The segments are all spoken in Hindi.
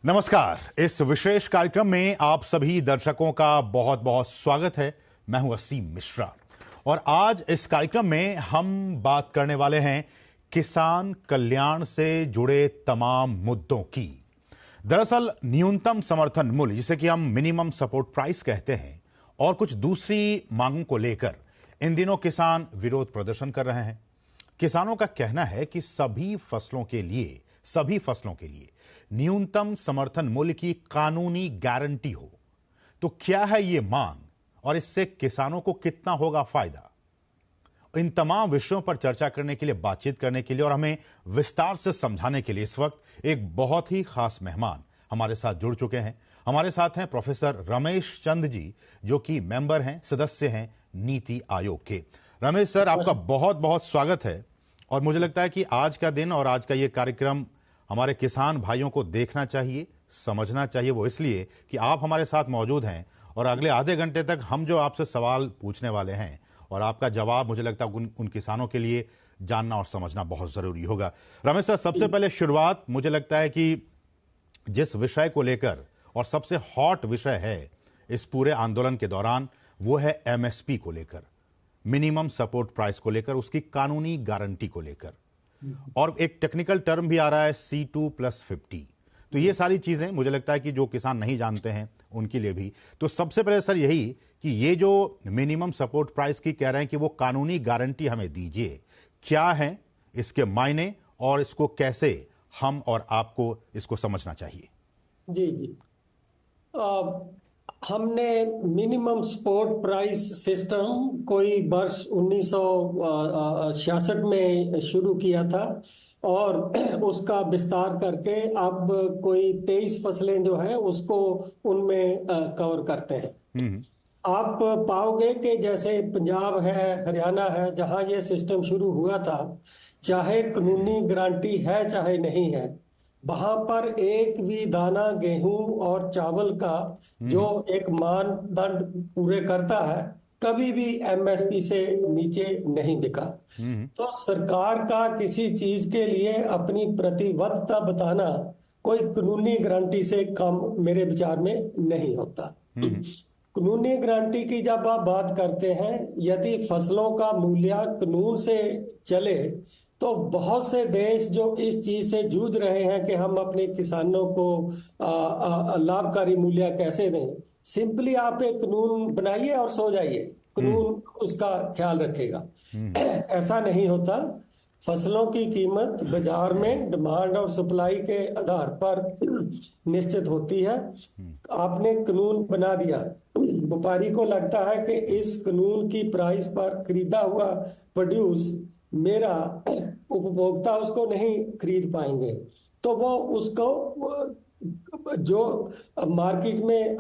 नमस्कार। इस विशेष कार्यक्रम में आप सभी दर्शकों का बहुत बहुत स्वागत है। मैं हूं असीम मिश्रा और आज इस कार्यक्रम में हम बात करने वाले हैं किसान कल्याण से जुड़े तमाम मुद्दों की। दरअसल न्यूनतम समर्थन मूल्य, जिसे कि हम मिनिमम सपोर्ट प्राइस कहते हैं, और कुछ दूसरी मांगों को लेकर इन दिनों किसान विरोध प्रदर्शन कर रहे हैं। किसानों का कहना है कि सभी फसलों के लिए न्यूनतम समर्थन मूल्य की कानूनी गारंटी हो। तो क्या है ये मांग और इससे किसानों को कितना होगा फायदा? इन तमाम विषयों पर चर्चा करने के लिए, बातचीत करने के लिए और हमें विस्तार से समझाने के लिए इस वक्त एक बहुत ही खास मेहमान हमारे साथ जुड़ चुके हैं। हमारे साथ हैं प्रोफेसर रमेश चंद जी, जो कि मेंबर हैं, सदस्य हैं नीति आयोग के। रमेश सर, आपका बहुत बहुत स्वागत है। और मुझे लगता है कि आज का दिन और आज का ये कार्यक्रम हमारे किसान भाइयों को देखना चाहिए, समझना चाहिए। वो इसलिए कि आप हमारे साथ मौजूद हैं और अगले आधे घंटे तक हम जो आपसे सवाल पूछने वाले हैं और आपका जवाब, मुझे लगता है उन किसानों के लिए जानना और समझना बहुत जरूरी होगा। रमेश सर, सबसे पहले शुरुआत मुझे लगता है कि जिस विषय को लेकर और सबसे हॉट विषय है इस पूरे आंदोलन के दौरान, वो है एमएसपी को लेकर, मिनिमम सपोर्ट प्राइस को लेकर, उसकी कानूनी गारंटी को लेकर, और एक टेक्निकल टर्म भी आ रहा है C2+50। तो ये सारी चीजें मुझे लगता है कि जो किसान नहीं जानते हैं उनके लिए भी। तो सबसे पहले सर यही कि ये जो मिनिमम सपोर्ट प्राइस की कह रहे हैं कि वो कानूनी गारंटी हमें दीजिए, क्या है इसके मायने और इसको कैसे हम और आपको इसको समझना चाहिए? जी जी। हमने मिनिमम सपोर्ट प्राइस सिस्टम कोई वर्ष 1966 में शुरू किया था और उसका विस्तार करके अब कोई 23 फसलें जो हैं उसको उनमें कवर करते हैं। आप पाओगे कि जैसे पंजाब है, हरियाणा है, जहां ये सिस्टम शुरू हुआ था, चाहे कानूनी गारंटी है चाहे नहीं है, वहां पर एक भी दाना गेहूं और चावल का जो एक मानदंड पूरे करता है, कभी भी एमएसपी से नीचे नहीं बिका। तो सरकार का किसी चीज के लिए अपनी प्रतिबद्धता बताना कोई कानूनी गारंटी से कम मेरे विचार में नहीं होता। कानूनी गारंटी की जब आप बात करते हैं, यदि फसलों का मूल्य कानून से चले तो बहुत से देश जो इस चीज से जूझ रहे हैं कि हम अपने किसानों को लाभकारी मूल्य कैसे दें, सिंपली आप एक कानून बनाइए और सो जाइए, कानून उसका ख्याल रखेगा। ऐसा नहीं होता। फसलों की कीमत बाजार में डिमांड और सप्लाई के आधार पर निश्चित होती है। आपने कानून बना दिया, व्यापारी को लगता है कि इस कानून की प्राइस पर खरीदा हुआ प्रोड्यूस मेरा उपभोक्ता उसको नहीं खरीद पाएंगे, तो वो उसको जो मार्केट में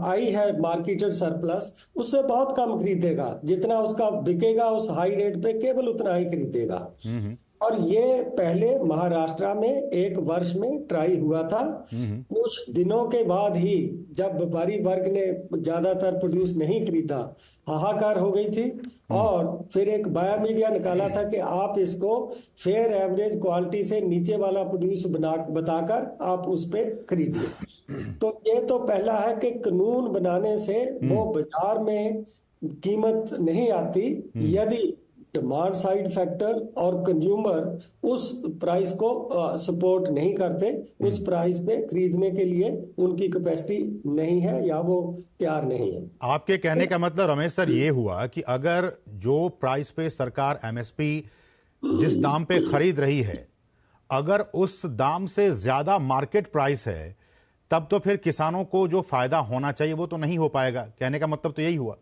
आई है मार्केटेड सरप्लस, उससे बहुत कम खरीदेगा। जितना उसका बिकेगा उस हाई रेट पे केवल उतना ही खरीदेगा। और ये पहले महाराष्ट्र में एक वर्ष में ट्राई हुआ था। कुछ दिनों के बाद ही जब व्यापारी वर्ग ने ज्यादातर प्रोड्यूस नहीं खरीदा, हाहाकार हो गई थी और फिर एक बाया मीडिया निकाला था कि आप इसको फेयर एवरेज क्वालिटी से नीचे वाला प्रोड्यूस बताकर आप उस पे खरीदिए। तो ये तो पहला है कि कानून बनाने से वो बाजार में कीमत नहीं आती यदि डिमांड साइड फैक्टर और कंज्यूमर उस प्राइस को सपोर्ट नहीं करते, उस प्राइस पे खरीदने के लिए उनकी कैपेसिटी नहीं है या वो तैयार नहीं है। आपके कहने का मतलब रमेश सर ये हुआ कि अगर जो प्राइस पे सरकार एमएसपी जिस दाम पे खरीद रही है, अगर उस दाम से ज्यादा मार्केट प्राइस है, तब तो फिर किसानों को जो फायदा होना चाहिए वो तो नहीं हो पाएगा। कहने का मतलब तो यही हुआ?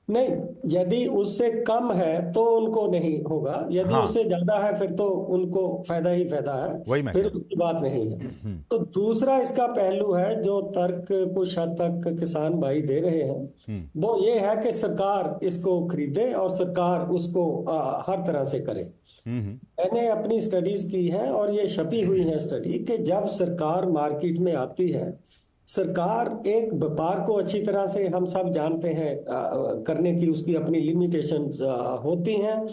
नहीं, यदि उससे कम है तो उनको नहीं होगा, यदि उससे ज्यादा है फिर तो उनको फायदा ही फायदा है, फिर उसकी बात नहीं है। तो दूसरा इसका पहलू है जो तर्क कुछ हद तक किसान भाई दे रहे हैं, वो ये है कि सरकार इसको खरीदे और सरकार उसको हर तरह से करे। मैंने अपनी स्टडीज की है और ये छपी हुई है स्टडी कि जब सरकार मार्केट में आती है, सरकार एक व्यापार को अच्छी तरह से हम सब जानते हैं करने की उसकी अपनी लिमिटेशंस होती हैं।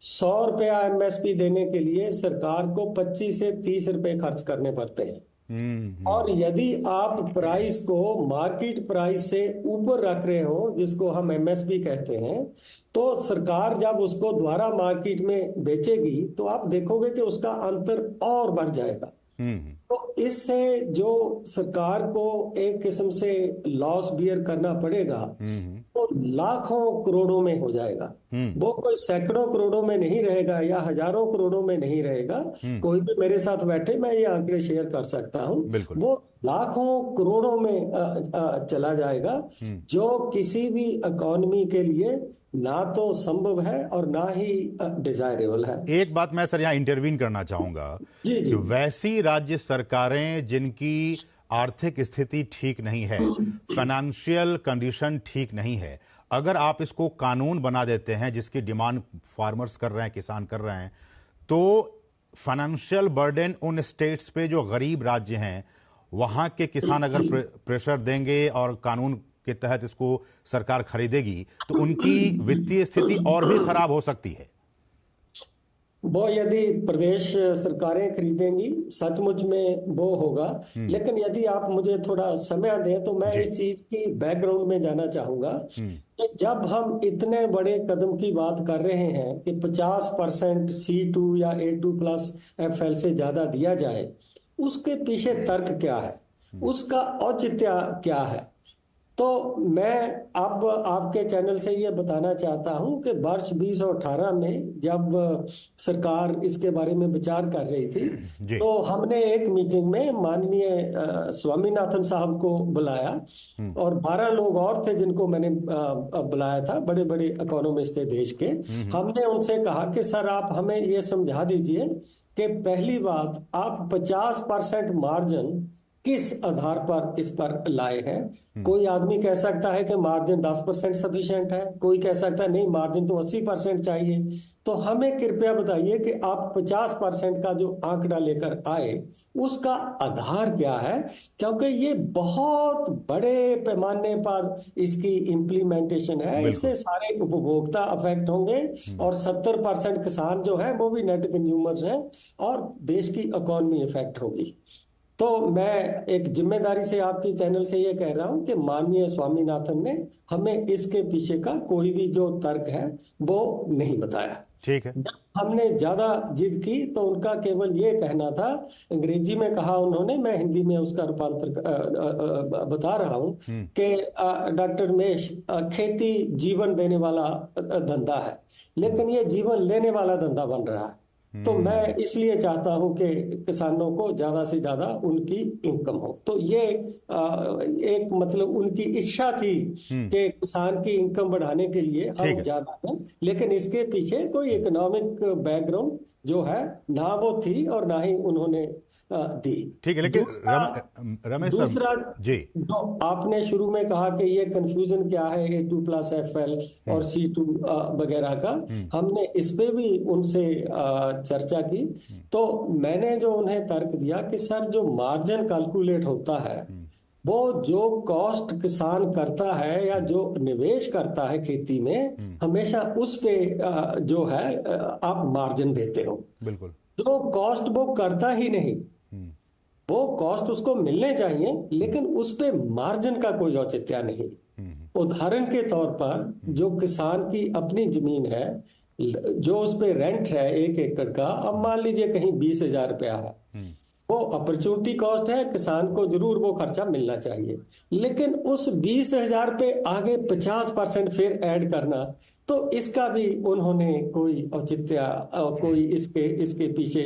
100 रुपया एमएसपी देने के लिए सरकार को 25 से 30 रुपए खर्च करने पड़ते हैं। और यदि आप प्राइस को मार्केट प्राइस से ऊपर रख रहे हो, जिसको हम एमएसपी कहते हैं, तो सरकार जब उसको दोबारा मार्केट में बेचेगी तो आप देखोगे कि उसका अंतर और बढ़ जाएगा। तो इससे जो सरकार को एक किस्म से लॉस बियर करना पड़ेगा वो लाखों करोड़ों में हो जाएगा। वो कोई सैकड़ों करोड़ों में नहीं रहेगा या हजारों करोड़ों में नहीं रहेगा। कोई भी मेरे साथ बैठे मैं ये आंकड़े शेयर कर सकता हूँ, वो लाखों करोड़ों में चला जाएगा, जो किसी भी इकोनॉमी के लिए ना तो संभव है और ना ही डिजायरेबल है। एक बात मैं सर यहाँ इंटरवीन करना चाहूंगा कि वैसी राज्य सरकारें जिनकी आर्थिक स्थिति ठीक नहीं है, फाइनेंशियल कंडीशन ठीक नहीं है, अगर आप इसको कानून बना देते हैं जिसकी डिमांड फार्मर्स कर रहे हैं, किसान कर रहे हैं, तो फाइनेंशियल बर्डन उन स्टेट्स पे जो गरीब राज्य हैं वहां के किसान अगर प्रेशर देंगे और कानून के तहत इसको सरकार खरीदेगी तो उनकी वित्तीय स्थिति और भी खराब हो सकती है। वो यदि प्रदेश सरकारें खरीदेंगी सचमुच में वो होगा, लेकिन यदि आप मुझे थोड़ा समय दें तो मैं इस चीज की बैकग्राउंड में जाना चाहूंगा कि जब हम इतने बड़े कदम की बात कर रहे हैं कि 50% C2 या A2+FL से ज्यादा दिया जाए, उसके पीछे तर्क क्या है, उसका औचित्य क्या है। तो मैं अब आपके चैनल से ये बताना चाहता हूं कि वर्ष 2018 में जब सरकार इसके बारे में विचार कर रही थी तो हमने एक मीटिंग में माननीय स्वामीनाथन साहब को बुलाया और 12 लोग और थे जिनको मैंने बुलाया था, बड़े बड़े इकोनॉमिस्ट थे देश के। हमने उनसे कहा कि सर आप हमें ये समझा दीजिए कि पहली बात आप 50% मार्जिन किस आधार पर इस पर लाए हैं। कोई आदमी कह सकता है कि मार्जिन 10% सफिशिएंट है, कोई कह सकता है नहीं मार्जिन तो 80% चाहिए। तो हमें कृपया बताइए कि आप 50% का जो आंकड़ा लेकर आए उसका आधार क्या है, क्योंकि ये बहुत बड़े पैमाने पर इसकी इम्प्लीमेंटेशन है, इससे सारे उपभोक्ता अफेक्ट होंगे और 70% किसान जो है वो भी नेट कंज्यूमर्स हैं और देश की इकोनॉमी इफेक्ट होगी। तो मैं एक जिम्मेदारी से आपकी चैनल से ये कह रहा हूं कि माननीय स्वामीनाथन ने हमें इसके पीछे का कोई भी जो तर्क है वो नहीं बताया। ठीक है। हमने ज्यादा जिद की तो उनका केवल ये कहना था, अंग्रेजी में कहा उन्होंने, मैं हिंदी में उसका रूपांतर बता रहा हूं कि डॉक्टर रमेश, खेती जीवन देने वाला धंधा है लेकिन ये जीवन लेने वाला धंधा बन रहा है। तो मैं इसलिए चाहता हूं कि किसानों को ज्यादा से ज्यादा उनकी इनकम हो। तो ये एक मतलब उनकी इच्छा थी कि किसान की इनकम बढ़ाने के लिए हम ज्यादा दें, लेकिन इसके पीछे कोई इकोनॉमिक बैकग्राउंड जो है ना वो थी और ना ही उन्होंने दी। ठीक है, लेकिन रमेश दूसरा जी, जो आपने शुरू में कहा कि ये कंफ्यूजन क्या है A2+FL और C2 वगैरह का, हमने इस पे भी उनसे चर्चा की। तो मैंने जो उन्हें तर्क दिया कि सर जो मार्जिन कैलकुलेट होता है वो जो कॉस्ट किसान करता है या जो निवेश करता है खेती में, हमेशा उस पे जो है आप मार्जिन देते हो। बिल्कुल। जो कॉस्ट वो करता ही नहीं, वो कॉस्ट उसको मिलने चाहिए लेकिन उस पे मार्जिन का कोई औचित्य नहीं। उदाहरण के तौर पर जो किसान की अपनी जमीन है, जो उस पे रेंट है 1 एकड़ का, अब मान लीजिए कहीं 20,000 रुपया है, वो अपॉर्चुनिटी कॉस्ट है, किसान को जरूर वो खर्चा मिलना चाहिए, लेकिन उस 20,000 पे आगे 50% फिर ऐड करना, तो इसका भी उन्होंने कोई औचित्य, कोई इसके पीछे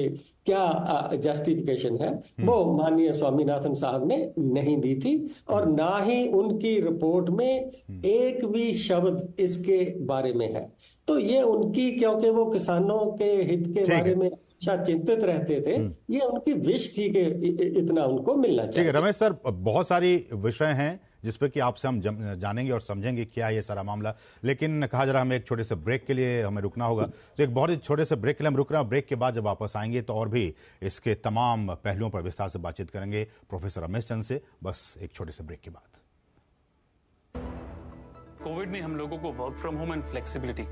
क्या जस्टिफिकेशन है वो माननीय स्वामीनाथन साहब ने नहीं दी थी और ना ही उनकी रिपोर्ट में एक भी शब्द इसके बारे में है। तो ये उनकी, क्योंकि वो किसानों के हित के बारे में अच्छा चिंतित रहते थे, ये उनकी विश थी कि इतना उनको मिलना चाहिए। ठीक है रमेश सर, बहुत सारी विषय हैं जिस पे कि आपसे हम जानेंगे और समझेंगे क्या ये सारा मामला, लेकिन कहा जा रहा हमें एक छोटे से ब्रेक के लिए हमें रुकना होगा, तो एक बहुत ही छोटे से ब्रेक के लिए हम रुक रहे हैं। ब्रेक के बाद जब वापस आएंगे तो और भी इसके तमाम पहलुओं पर विस्तार से बातचीत करेंगे प्रोफेसर रमेश चंद से, बस एक छोटे से ब्रेक के बाद। कोविड ने हम लोगों को work from home and flexibility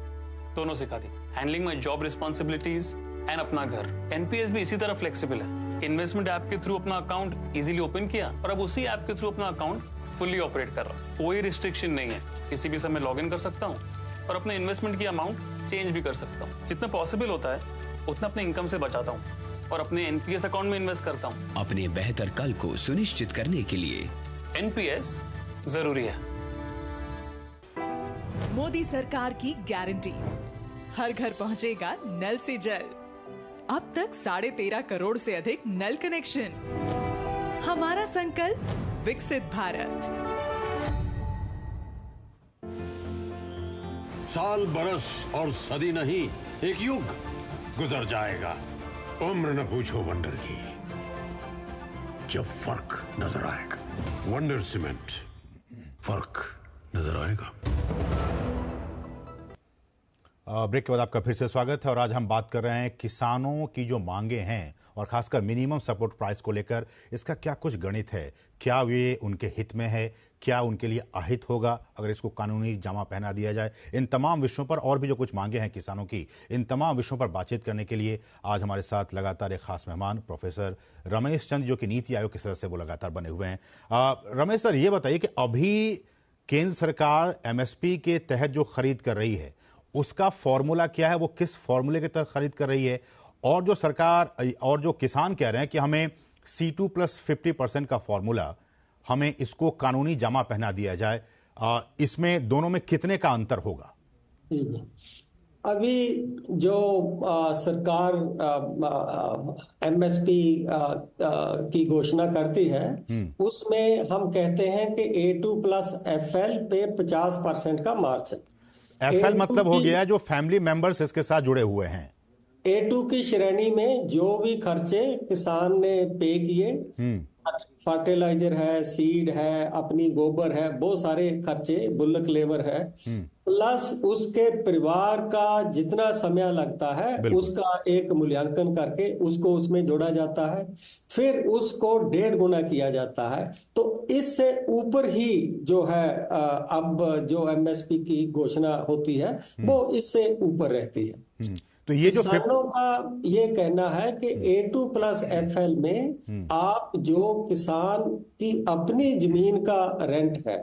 दोनों सिखा दी। Handling my job responsibilities and अपना घर। एनपीएस भी इसी तरह फ्लेक्सिबल है। इन्वेस्टमेंट ऐप के थ्रू अपना अकाउंट इजीली ओपन किया और अब उसी ऐप के थ्रू अपना अकाउंट फुल्ली ऑपरेट कर रहा हूँ। कोई रिस्ट्रिक्शन नहीं है, किसी भी समय लॉग इन कर सकता हूँ और अपने इन्वेस्टमेंट की अमाउंट चेंज भी कर सकता हूँ। जितना पॉसिबल होता है उतना अपने इनकम से बचाता हूँ और अपने एनपीएस अकाउंट में इन्वेस्ट करता हूँ। अपने बेहतर कल को सुनिश्चित करने के लिए एनपीएस जरूरी है। मोदी सरकार की गारंटी, हर घर पहुंचेगा नल से जल। अब तक 13.5 करोड़ से अधिक नल कनेक्शन। हमारा संकल्प विकसित भारत। साल बरस और सदी नहीं, एक युग गुजर जाएगा, उम्र न पूछो वंडर की, जब फर्क नजर आएगा। वंडर सीमेंट, फर्क नजर आएगा। ब्रेक के बाद आपका फिर से स्वागत है और आज हम बात कर रहे हैं किसानों की जो मांगे हैं और खासकर मिनिमम सपोर्ट प्राइस को लेकर इसका क्या कुछ गणित है, क्या ये उनके हित में है, क्या उनके लिए अहित होगा अगर इसको कानूनी जामा पहना दिया जाए। इन तमाम विषयों पर और भी जो कुछ मांगे हैं किसानों की, इन तमाम विषयों पर बातचीत करने के लिए आज हमारे साथ लगातार एक खास मेहमान प्रोफेसर रमेश चंद, जो कि नीति आयोग के सदस्य वो लगातार बने हुए हैं। रमेश सर, ये बताइए कि अभी केंद्र सरकार एमएसपी के तहत जो खरीद कर रही है उसका फॉर्मूला क्या है, वो किस फॉर्मूले के तहत खरीद कर रही है, और जो सरकार और जो किसान कह रहे हैं कि हमें C2 + 50% का फॉर्मूला, हमें इसको कानूनी जामा पहना दिया जाए, इसमें दोनों में कितने का अंतर होगा? अभी जो सरकार एमएसपी की घोषणा करती है उसमें हम कहते हैं कि A2 + FL पे 50% का मार्जिन। FL मतलब हो गया जो फैमिली मेंबर्स इसके साथ जुड़े हुए हैं। A2 की श्रेणी में जो भी खर्चे किसान ने पे किए, फर्टिलाइजर है, सीड है, अपनी गोबर है, बहुत सारे खर्चे, बुल्लक लेबर है, प्लस उसके परिवार का जितना समय लगता है उसका एक मूल्यांकन करके उसको उसमें जोड़ा जाता है, फिर उसको 1.5 गुना किया जाता है। तो इससे ऊपर ही जो है अब जो एमएसपी की घोषणा होती है वो इससे ऊपर रहती है। तो ये जो किसानों का ये कहना है कि A2 + FL में आप जो किसान की अपनी जमीन का रेंट है,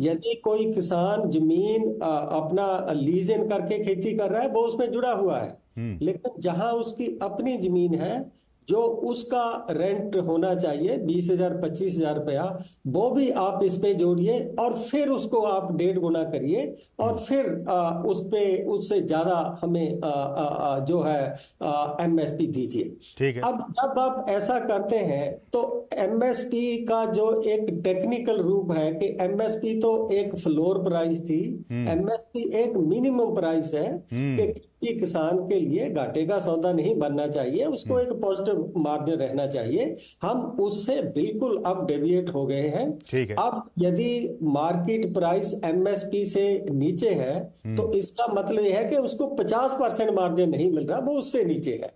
यदि कोई किसान जमीन अपना लीजन करके खेती कर रहा है वो उसमें जुड़ा हुआ है, लेकिन जहां उसकी अपनी जमीन है जो उसका रेंट होना चाहिए 20,000 25,000 रुपया, वो भी आप इस पे जोड़िए और फिर उसको आप 1.5 गुना करिए और फिर उस पे उससे ज्यादा हमें जो है एमएसपी दीजिए। ठीक है। अब जब आप ऐसा करते हैं तो एमएसपी का जो एक टेक्निकल रूप है कि एमएसपी तो एक फ्लोर प्राइस थी, एमएसपी एक मिनिमम प्राइस है कि किसान के लिए घाटे का सौदा नहीं बनना चाहिए, उसको एक पॉजिटिव मार्जिन रहना चाहिए। हम उससे बिल्कुल अब डेविएट हो गए हैं। ठीक है। अब यदि मार्केट प्राइस एमएसपी से नीचे है तो इसका मतलब यह है कि उसको 50% मार्जिन नहीं मिल रहा, वो उससे नीचे है।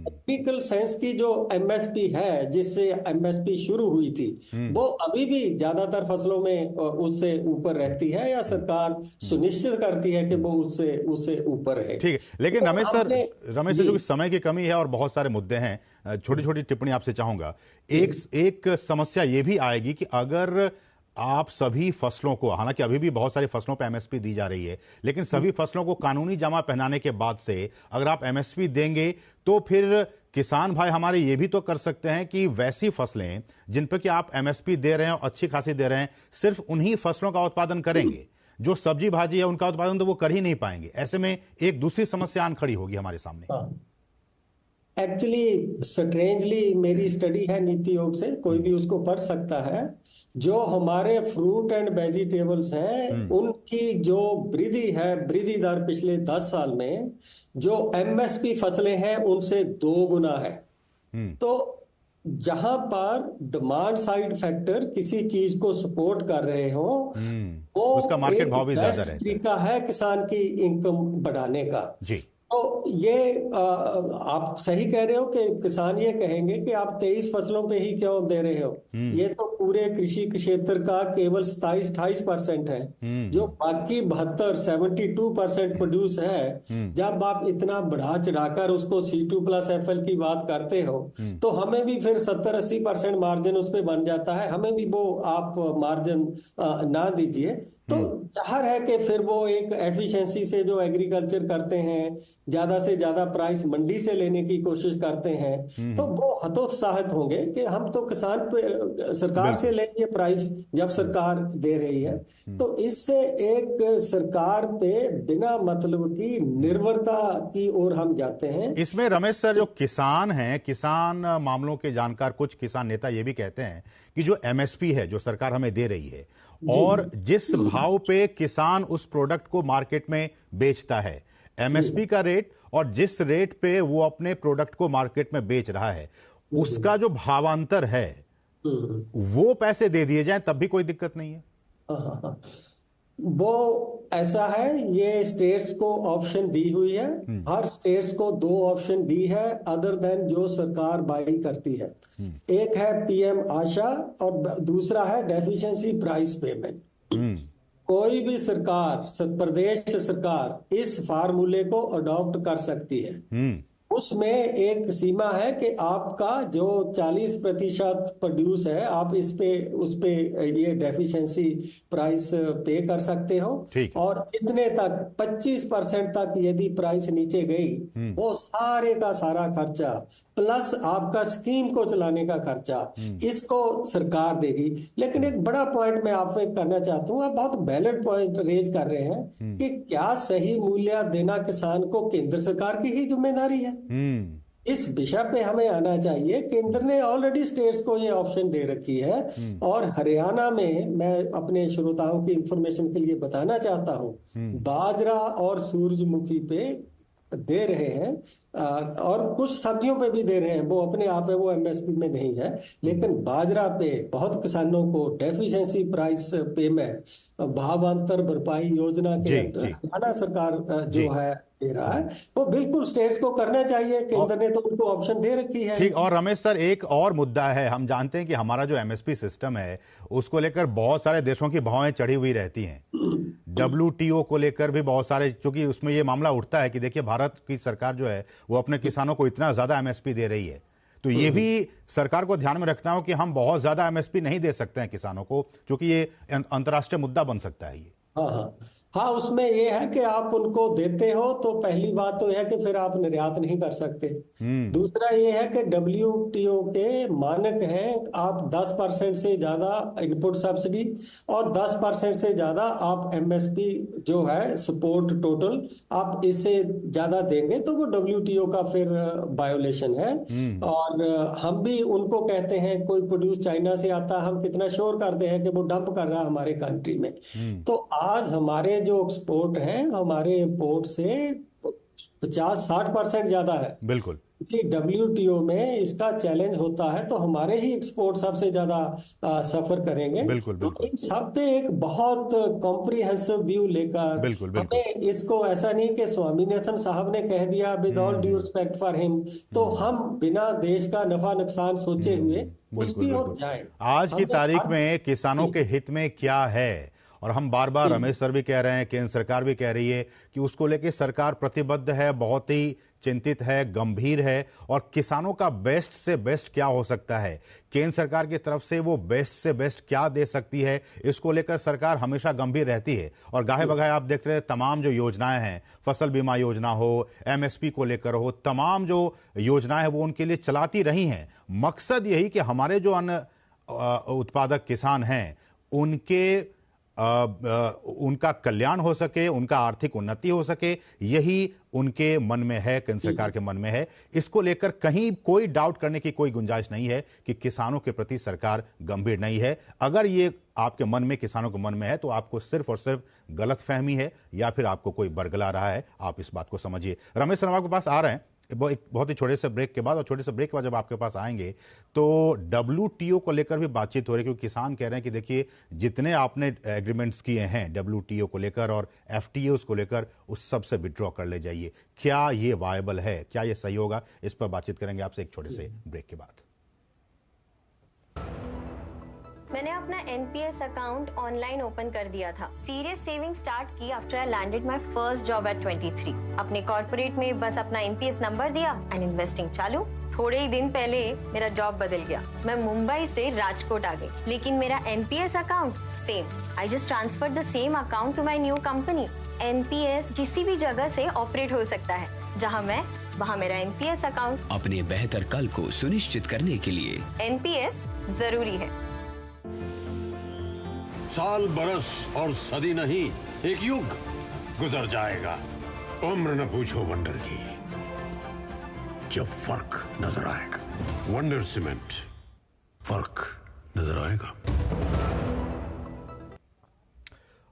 टेक्निकल सेंस की जो एमएसपी है जिससे एमएसपी शुरू हुई थी वो अभी भी ज्यादातर फसलों में उससे ऊपर रहती है या सरकार सुनिश्चित करती है कि वो उससे ऊपर है। ठीक है, लेकिन तो रमेश सर जो कि समय की कमी है और बहुत सारे मुद्दे हैं, छोटी छोटी टिप्पणी आपसे चाहूंगा। एक समस्या ये भी आएगी कि अगर आप सभी फसलों को, हालांकि अभी भी बहुत सारी फसलों पर एमएसपी दी जा रही है, लेकिन सभी फसलों को कानूनी जमा पहनाने के बाद से अगर आप एमएसपी देंगे तो फिर किसान भाई हमारे ये भी तो कर सकते हैं कि वैसी फसलें जिन पर कि आप एमएसपी दे रहे हैं और अच्छी खासी दे रहे हैं, सिर्फ उन्हीं फसलों का उत्पादन करेंगे। जो सब्जी भाजी है उनका उत्पादन तो वो कर ही नहीं पाएंगे। ऐसे में एक दूसरी समस्या आन खड़ी होगी हमारे सामने। एक्चुअली स्ट्रेंजली मेरी स्टडी है नीति योग से, कोई भी उसको पढ़ सकता है। जो हमारे फ्रूट एंड वेजिटेबल्स हैं उनकी जो वृद्धि है, वृद्धि दर पिछले 10 साल में जो एमएसपी फसलें हैं उनसे 2 गुना है। तो जहां पर डिमांड साइड फैक्टर किसी चीज को सपोर्ट कर रहे हो वो उसका मार्केट भाव भी ज्यादा रहता है। तरीका है किसान की इनकम बढ़ाने का। जी। तो ये आप सही कह रहे हो कि किसान ये कहेंगे कि आप 23 फसलों पे ही क्यों दे रहे हो। ये तो पूरे कृषि क्षेत्र का केवल 27-28% है। जो बाकी 72% प्रोड्यूस है, जब आप इतना बढ़ा चढ़ाकर उसको C2+FL की बात करते हो तो हमें भी फिर 70-80% मार्जिन उस पर बन जाता है। हमें भी वो आप मार्जिन ना दीजिए। तो जाहिर है कि फिर वो एक एफिशिएंसी से जो एग्रीकल्चर करते हैं, ज्यादा से ज्यादा प्राइस मंडी से लेने की कोशिश करते हैं, तो वो हतोत्साहित होंगे कि हम तो किसान पे सरकार से लेंगे प्राइस जब सरकार दे रही है। तो इससे एक सरकार पे बिना मतलब की निर्भरता की ओर हम जाते हैं। इसमें रमेश सर, जो किसान हैं, किसान मामलों के जानकार कुछ किसान नेता ये भी कहते हैं कि जो MSP है जो सरकार हमें दे रही है और जिस भाव पे किसान उस प्रोडक्ट को मार्केट में बेचता है, MSP का रेट और जिस रेट पे वो अपने प्रोडक्ट को मार्केट में बेच रहा है, उसका जो भावांतर है वो पैसे दे दिए जाएं तब भी कोई दिक्कत नहीं है। वो ऐसा है, ये स्टेट्स को ऑप्शन दी हुई है। हर स्टेट्स को 2 ऑप्शन दी है अदर देन जो सरकार बाई करती है। एक है PM आशा और दूसरा है डेफिशिएंसी प्राइस पेमेंट। कोई भी सरकार, प्रदेश सरकार इस फार्मूले को अडॉप्ट कर सकती है। उसमें एक सीमा है कि आपका जो 40% प्रोड्यूस है, आप उस पे ये डेफिशिएंसी प्राइस पे कर सकते हो। और इतने तक 25% तक यदि प्राइस नीचे गई, वो सारे का सारा खर्चा प्लस आपका स्कीम को चलाने का खर्चा इसको सरकार देगी। लेकिन एक बड़ा पॉइंट मैं आपसे करना चाहता हूँ, आप बहुत वैलिड पॉइंट रेज कर रहे हैं कि क्या सही मूल्य देना किसान को केंद्र सरकार की ही जिम्मेदारी है। इस विषय पे हमें आना चाहिए। केंद्र ने ऑलरेडी स्टेट्स को ये ऑप्शन दे रखी है और हरियाणा में, मैं अपने श्रोताओं की इंफॉर्मेशन के लिए बताना चाहता हूँ, बाजरा और सूरजमुखी पे दे रहे हैं और कुछ सब्जियों पे भी दे रहे हैं। वो अपने आप है, वो MSP में नहीं है, लेकिन बाजरा पे बहुत किसानों को डेफिशिएंसी प्राइस पेमेंट, भावांतर भरपाई योजना के हरियाणा सरकार जो है दे रहा है। वो बिल्कुल स्टेट्स को करना चाहिए। केंद्र ने तो उनको ऑप्शन दे रखी है। ठीक। और रमेश सर, एक और मुद्दा है, हम जानते हैं कि हमारा जो MSP सिस्टम है उसको लेकर बहुत सारे देशों की भौएं चढ़ी हुई रहती हैं। WTO को लेकर भी बहुत सारे, क्योंकि उसमें ये मामला उठता है कि देखिए भारत की सरकार जो है वो अपने किसानों को इतना ज्यादा MSP दे रही है, तो ये भी सरकार को ध्यान में रखना हो कि हम बहुत ज्यादा MSP नहीं दे सकते हैं किसानों को, क्योंकि ये अंतर्राष्ट्रीय मुद्दा बन सकता है ये। हाँ, उसमें ये है कि आप उनको देते हो तो पहली बात तो यह है कि फिर आप निर्यात नहीं कर सकते। दूसरा ये है कि WTO के मानक हैं, आप 10% से ज्यादा इनपुट सब्सिडी और 10% से ज्यादा आप MSP जो है सपोर्ट टोटल, आप इससे ज्यादा देंगे तो वो WTO का फिर वायोलेशन है। और हम भी उनको कहते हैं, कोई प्रोड्यूस चाइना से आता, हम कितना श्योर करते हैं कि वो डंप कर रहा है हमारे कंट्री में। तो आज हमारे जो एक्सपोर्ट हैं, हमारे इंपोर्ट से 50-60% ज्यादा है। बिल्कुल। WTO में इसका चैलेंज होता है तो हमारे ही एक्सपोर्ट सबसे ज्यादा सफर करेंगे। बिल्कुल, तो इन सब पे एक बहुत कॉम्प्रिहेंसिव व्यू लेकर हमें इसको, ऐसा नहीं कि स्वामीनाथन साहब ने कह दिया with all due respect for him, तो हम बिना देश का नफा नुकसान सोचे हुए उसकी ओर जाएं। आज की तारीख में किसानों के हित में क्या है, और हम बार बार, रमेश सर भी कह रहे हैं, केंद्र सरकार भी कह रही है कि उसको लेके सरकार प्रतिबद्ध है, बहुत ही चिंतित है, गंभीर है, और किसानों का बेस्ट से बेस्ट क्या हो सकता है, केंद्र सरकार की तरफ से वो बेस्ट से बेस्ट क्या दे सकती है, इसको लेकर सरकार हमेशा गंभीर रहती है। और गाहे बगाहे आप देख रहे हैं तमाम जो योजनाएं हैं, फसल बीमा योजना हो, MSP को लेकर हो, तमाम जो योजनाएं हैं वो उनके लिए चलाती रही हैं। मकसद यही कि हमारे जो अन्न उत्पादक किसान हैं उनका कल्याण हो सके, उनका आर्थिक उन्नति हो सके, यही उनके मन में है, केंद्र सरकार के मन में है। इसको लेकर कहीं कोई डाउट करने की कोई गुंजाइश नहीं है कि किसानों के प्रति सरकार गंभीर नहीं है। अगर ये आपके मन में, किसानों के मन में है, तो आपको सिर्फ और सिर्फ गलतफहमी है या फिर आपको कोई बरगला रहा है। आप इस बात को समझिए। रमेश सर, आपके पास आ रहे हैं। एक बहुत ही छोटे से ब्रेक के बाद, और छोटे से ब्रेक के बाद जब आपके पास आएंगे तो WTO को लेकर भी बातचीत हो रही है, क्योंकि किसान कह रहे हैं कि देखिए जितने आपने एग्रीमेंट्स किए हैं WTO को लेकर और FTAs को लेकर, उस सब से विड्रॉ कर ले जाइए। क्या ये वायबल है, क्या ये सही होगा? इस पर बातचीत करेंगे आपसे एक छोटे से ब्रेक के बाद। मैंने अपना NPS अकाउंट ऑनलाइन ओपन कर दिया था। सीरियस सेविंग स्टार्ट की after I landed my first job eight 23। अपने कॉर्पोरेट में बस अपना NPS नंबर दिया एंड इन्वेस्टिंग चालू। थोड़े ही दिन पहले मेरा जॉब बदल गया, मैं मुंबई से राजकोट आ गई, लेकिन मेरा NPS account same. I just transfer the same account to my new company. NPS किसी भी जगह से ऑपरेट हो सकता है, जहाँ मैं वहाँ मेरा NPS अकाउंट। अपने बेहतर कल को सुनिश्चित करने के लिए NPS जरूरी है। साल, बरस और सदी नहीं, एक युग गुजर जाएगा। उम्र न पूछो वंडर की, जब फर्क नजर आएगा। वंडर सीमेंट, फर्क नजर आएगा।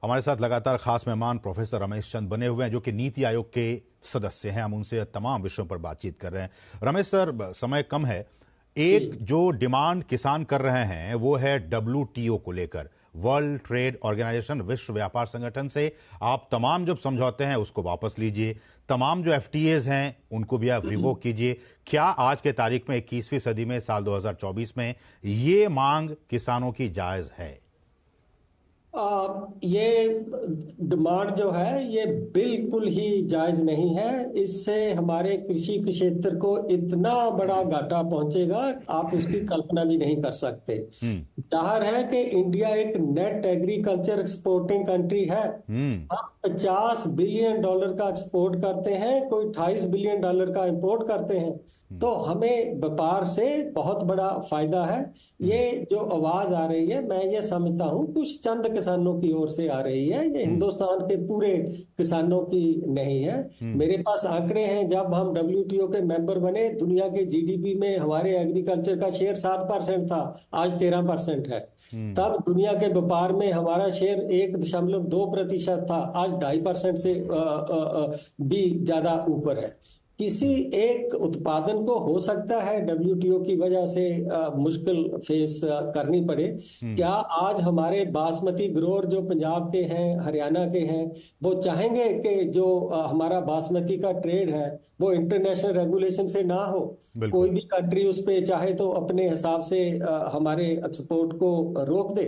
हमारे साथ लगातार खास मेहमान प्रोफेसर रमेश चंद बने हुए हैं, जो कि नीति आयोग के सदस्य हैं। हम उनसे तमाम विषयों पर बातचीत कर रहे हैं। रमेश सर, समय कम है, एक जो डिमांड किसान कर रहे हैं वो है WTO को लेकर, वर्ल्ड ट्रेड ऑर्गेनाइजेशन, विश्व व्यापार संगठन से आप तमाम जब समझौते हैं उसको वापस लीजिए, तमाम जो FTAs हैं उनको भी आप रिवोक कीजिए। क्या आज के तारीख में 21वीं सदी में साल 2024 में ये मांग किसानों की जायज है? ये डिमांड जो है ये बिल्कुल ही जायज नहीं है। इससे हमारे कृषि के क्षेत्र को इतना बड़ा घाटा पहुंचेगा, आप उसकी कल्पना भी नहीं कर सकते। जाहिर है कि इंडिया एक नेट एग्रीकल्चर एक्सपोर्टिंग कंट्री है। हम $50 बिलियन का एक्सपोर्ट करते हैं, कोई $28 बिलियन का इंपोर्ट करते हैं, तो हमें व्यापार से बहुत बड़ा फायदा है। ये जो आवाज आ रही है, मैं ये समझता हूँ कुछ चंद किसानों की ओर से आ रही है, ये हिंदुस्तान के पूरे किसानों की नहीं है। मेरे पास आंकड़े हैं, जब हम WTO के मेंबर बने, दुनिया के GDP में हमारे एग्रीकल्चर का शेयर 7% था, आज 13% है। तब दुनिया के व्यापार में हमारा शेयर 1.2% था, आज 2.5% से भी ज्यादा ऊपर है। किसी एक उत्पादन को हो सकता है WTO की वजह से मुश्किल फेस करनी पड़े। क्या आज हमारे बासमती ग्रोअर जो पंजाब के हैं, हरियाणा के हैं, वो चाहेंगे कि जो हमारा बासमती का ट्रेड है वो इंटरनेशनल रेगुलेशन से ना हो? कोई भी कंट्री उस पे चाहे तो अपने हिसाब से हमारे एक्सपोर्ट को रोक दे।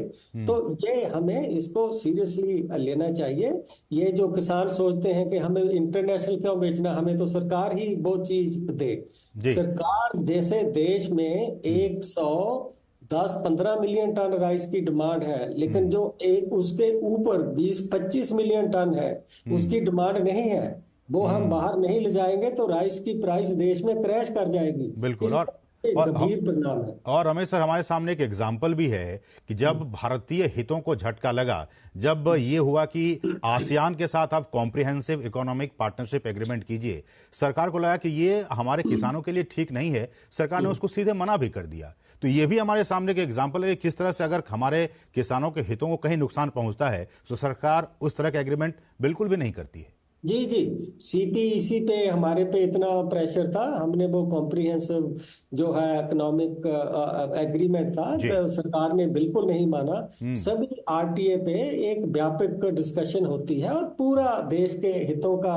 तो ये हमें इसको सीरियसली लेना चाहिए। ये जो किसान सोचते हैं कि हमें इंटरनेशनल क्यों बेचना, हमें तो सरकार ही वो चीज दे। सरकार जैसे देश में 110-15 मिलियन टन राइस की डिमांड है, लेकिन जो एक उसके ऊपर 20-25 मिलियन टन है उसकी डिमांड नहीं है, वो हम बाहर नहीं ले जाएंगे तो राइस की प्राइस देश में क्रैश कर जाएगी। बिल्कुल। और रमेश सर, हमारे सामने एक एग्जाम्पल भी है कि जब भारतीय हितों को झटका लगा, जब ये हुआ कि आसियान के साथ आप कॉम्प्रिहेंसिव इकोनॉमिक पार्टनरशिप एग्रीमेंट कीजिए, सरकार को लगा कि ये हमारे किसानों के लिए ठीक नहीं है, सरकार ने उसको सीधे मना भी कर दिया। तो ये भी हमारे सामने के एग्जाम्पल है किस तरह से अगर हमारे किसानों के हितों को कहीं नुकसान पहुंचता है तो सरकार उस तरह के एग्रीमेंट बिल्कुल भी नहीं करती है। जी CPEC पे हमारे पे इतना प्रेशर था, हमने वो कॉम्प्रिहेंसिव जो है इकोनॉमिक एग्रीमेंट था, तो सरकार ने बिल्कुल नहीं माना। सभी RTA पे एक व्यापक डिस्कशन होती है और पूरा देश के हितों का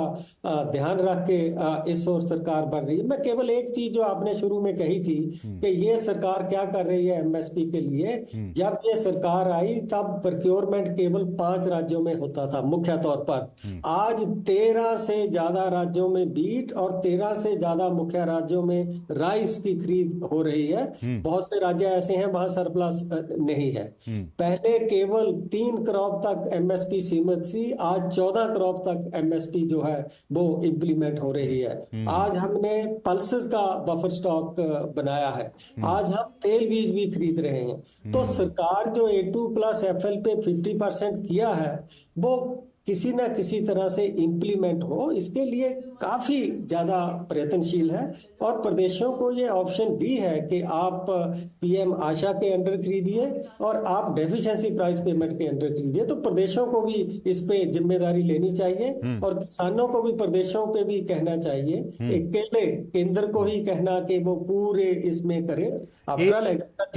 ध्यान रख के इस ओर सरकार बढ़ रही है। मैं केवल एक चीज जो आपने शुरू में कही थी कि ये सरकार क्या कर रही है MSP के लिए, जब ये सरकार आई तब प्रोक्योरमेंट केवल 5 राज्यों में होता था मुख्य तौर पर। आज 13 से ज्यादा राज्यों में बीट और 13 से ज्यादा मुख्य राज्यों में राइस की खरीद हो रही है। बहुत से राज्य ऐसे हैं वहां सरप्लस नहीं है। पहले केवल 3 क्रॉप तक MSP सीमित थी, आज 14 क्रॉप तक MSP जो है वो इंप्लीमेंट हो रही है। आज हमने पल्सेस का बफर स्टॉक बनाया है, आज हम तेल बीज भी खरीद रहे हैं। तो सरकार जो A2+ FL पे 50% किया है वो किसी ना किसी तरह से इम्प्लीमेंट हो, इसके लिए काफी ज्यादा प्रयत्नशील है। और प्रदेशों को ये ऑप्शन दी है कि आप पीएम आशा के अंडर खरीदिए और आप डेफिशिएंसी प्राइस पेमेंट के अंडर खरीदिए। तो प्रदेशों को भी इस पे जिम्मेदारी लेनी चाहिए और किसानों को भी प्रदेशों पे भी कहना चाहिए, अकेले केंद्र को ही कहना कि वो पूरे इसमें करे।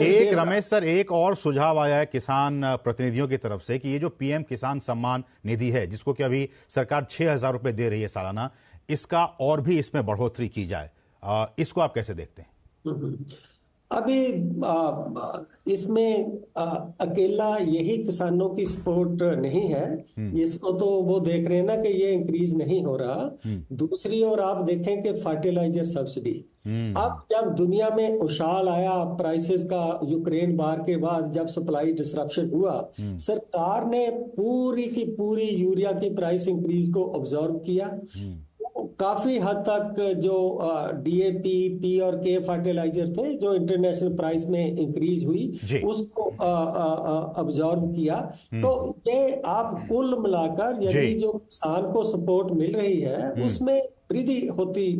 एक रमेश सर, एक और सुझाव आया है किसान प्रतिनिधियों की तरफ से कि ये जो पीएम किसान सम्मान निधि है, जिसको कि अभी सरकार 6,000 रुपए दे रही है सालाना, इसका और भी इसमें बढ़ोतरी की जाए। इसको आप कैसे देखते हैं? अभी इसमें अकेला यही किसानों की सपोर्ट नहीं है, इसको तो वो देख रहे हैं ना कि ये इंक्रीज नहीं हो रहा। दूसरी ओर आप देखें कि फर्टिलाइजर सब्सिडी, अब जब दुनिया में उछाल आया प्राइसेस का, यूक्रेन वार के बाद जब सप्लाई डिसरप्शन हुआ, सरकार ने पूरी की पूरी यूरिया की प्राइस इंक्रीज को ऑब्जर्व किया। काफी हद तक जो डीएपी, पी और के फर्टिलाइजर थे जो इंटरनेशनल प्राइस में इंक्रीज हुई, उसको ऑब्जर्व किया। तो ये आप कुल मिलाकर यदि जो किसान को सपोर्ट मिल रही है उसमें वृद्धि होती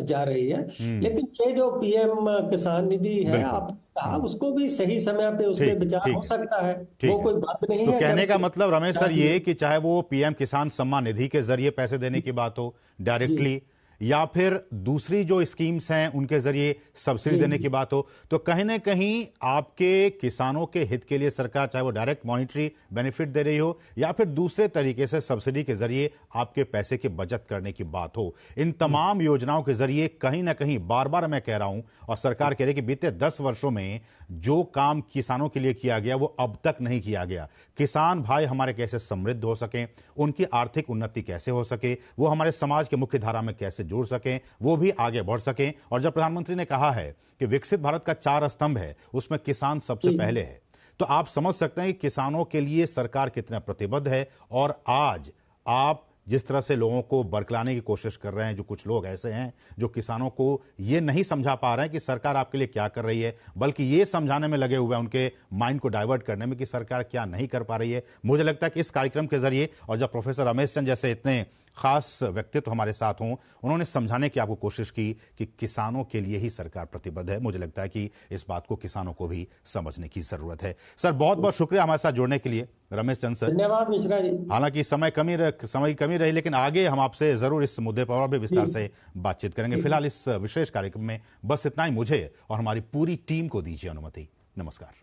जा रही है। लेकिन ये जो पीएम किसान निधि है, आप उसको भी सही समय पे उस पर विचार हो सकता है, वो कोई बात नहीं है। तो कहने का मतलब रमेश सर ये कि चाहे वो पीएम किसान सम्मान निधि के जरिए पैसे देने की बात हो डायरेक्टली, या फिर दूसरी जो स्कीम्स हैं उनके जरिए सब्सिडी देने की बात हो, तो कहीं ना कहीं आपके किसानों के हित के लिए सरकार, चाहे वो डायरेक्ट मॉनिटरी बेनिफिट दे रही हो या फिर दूसरे तरीके से सब्सिडी के जरिए आपके पैसे की बचत करने की बात हो, इन तमाम योजनाओं के जरिए कहीं ना कहीं, बार बार मैं कह रहा हूं और सरकार कह रही है कि बीते 10 वर्षों में जो काम किसानों के लिए किया गया वो अब तक नहीं किया गया। किसान भाई हमारे कैसे समृद्ध हो सकें, उनकी आर्थिक उन्नति कैसे हो सके, वो हमारे समाज के मुख्य धारा में कैसे जुड़ सकें, वो भी आगे बढ़ सकें। और जब प्रधानमंत्री ने कहा है कि विकसित भारत का 4 स्तंभ है, उसमें किसान सबसे पहले है, तो आप समझ सकते हैं कि किसानों के लिए सरकार कितना प्रतिबद्ध है। और आज आप जिस तरह से लोगों को बरकलाने की कोशिश कर रहे हैं, जो कुछ लोग ऐसे हैं जो किसानों को ये नहीं समझा पा रहे हैं कि सरकार आपके लिए क्या कर रही है, बल्कि ये समझाने में लगे हुए हैं, उनके माइंड को डाइवर्ट करने में कि सरकार क्या नहीं कर पा रही है। मुझे लगता है कि इस कार्यक्रम के जरिए, और जब प्रोफेसर रमेश चंद जैसे इतने खास व्यक्तित्व हमारे साथ हों, उन्होंने समझाने की आपको कोशिश की कि किसानों के लिए ही सरकार प्रतिबद्ध है, मुझे लगता है कि इस बात को किसानों को भी समझने की जरूरत है। सर बहुत बहुत शुक्रिया हमारे साथ जुड़ने के लिए, रमेश चंद सर। धन्यवाद मिश्रा जी। हालांकि समय की कमी रही, लेकिन आगे हम आपसे जरूर इस मुद्दे पर और भी विस्तार से बातचीत करेंगे। फिलहाल इस विशेष कार्यक्रम में बस इतना ही। मुझे और हमारी पूरी टीम को दीजिए अनुमति। नमस्कार।